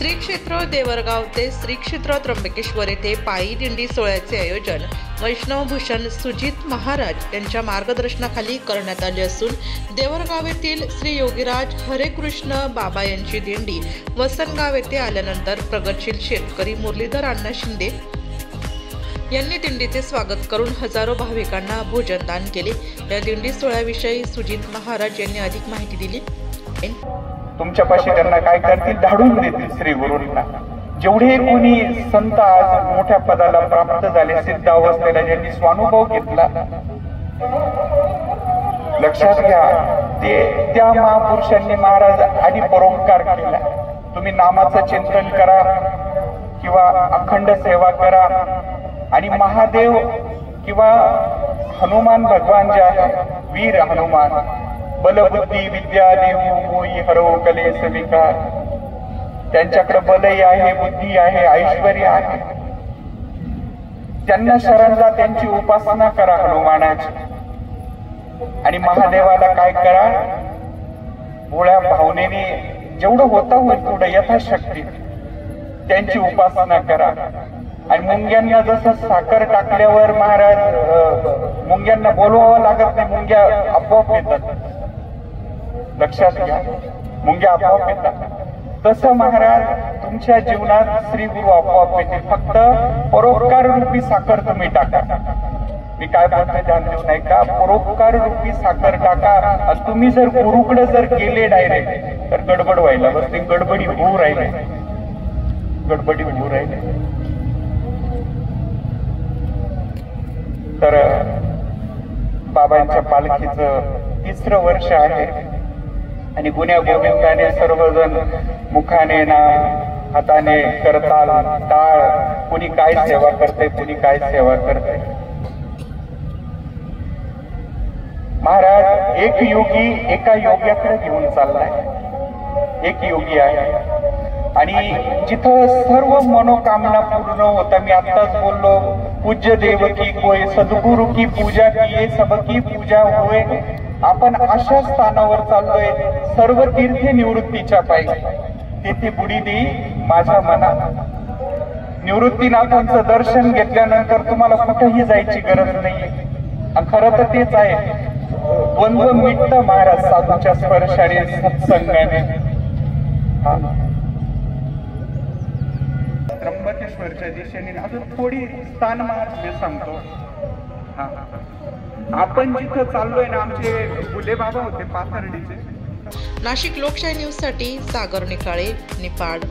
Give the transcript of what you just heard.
श्री क्षेत्र देवरगाव ते श्री क्षेत्र त्र्यंबकेश्वर येथे पायी दिंडी सोहळ्याचे आयोजन वैष्णवभूषण सुजित महाराज यांच्या मार्गदर्शनाखाली करण्यात आले असून देवरगाव येथील श्री योगीराज हरेकृष्ण बाबा यांची दिंडी वसनगाव येथे आल्यानंतर प्रगतशील शेतकरी मुरलीधर अण्णा शिंदे यांनी दिंडीचे स्वागत करून हजारो भाविकांना भोजनदान केले। या दिंडी सोहळ्याविषयी सुजित महाराज यांनी अधिक माहिती दिली। तुमच्यापाशी त्यांना काय करतील, धाडून देतील श्री गुरूंना। जेवढे कोणी संत आज मोठ्या पदाला प्राप्त झाले, सिद्ध अवस्थेला ज्यांनी स्वानुभव घेतला, लक्षात घ्या, ते त्या महापुरुषांनी महाराज आधी परोपकार केला। तुम्ही नामाचं चिंतन करा किंवा अखंड सेवा करा आणि महादेव किंवा हनुमान भगवान जे आहे, वीर हनुमान, बलबुद्धी विद्या देऊ मोई हरव कलेस विकार, त्यांच्याकडे बलही आहे, बुद्धी आहे, ऐश्वर्य आहे। त्यांना शरण जा, त्यांची उपासना करा हनुमानाची। आणि महादेवाला काय करा, भोळ्या भावनेने जेवढं होता होईल तेवढं यथाशक्ती त्यांची उपासना करा। आणि मुंग्यांना जसं साखर टाकल्यावर महाराज मुंग्यांना बोलवावं लागत नाही, मुंग्या आपोआप येतात। लक्षात घ्या, मुंग्या आपोआप येतात। तसं महाराज तुमच्या जीवनात श्री गुरु आपोआप येतील। फक्त परोपकार रूपी साखर तुम्ही टाका। मी काय बोलतोय ध्यान देऊ नाही का, परोपकार रूपी साखर टाका। तुम्ही जर गुरुकडे जर गेले डायरेक्ट तर गडबड व्हायला बसते, गडबडी होऊ राहिले, गडबडी होऊ राहिले। तर बाबांच्या पालखीचं 3रं वर्ष आहे आणि गुण्या गोविंदाने सर्वजण मुखाने नाम, हाताने करताल, टाळ, कुणी काय सेवा करते, कुणी काय सेवा करते। महाराज एक योगी एका योग्याकडे घेऊन चाललाय। एक योगी आहे आणि जिथं सर्व मनोकामना पूर्ण होता, मी आत्ताच बोललो, पूज्य देव की कोय सद्गुरु की पूजा की सबकी पूजा होय। आपण अशा स्थानावर चाललोय, सर्व तीर्थे निवृत्तीच्या पायी, तेथे बुडी देई माझ्या मनात। निवृत्तीनाथांचं दर्शन घेतल्यानंतर तुम्हाला कुठेही जायची गरज नाहीये। खरं तर तेच आहे, द्वंद्व मिटत महाराज साधूच्या स्पर्शाने, सत्संगाने। त्र्यंबकेश्वरच्या दिशेने अजून थोडी स्थान महाराज मी सांगतो। आपण जिथं चाललोय ना, आमचे बुले बाबा होते पाथर्डीचे। नाशिक लोकशाही न्यूज साठी सागर निकाळे, निपाड।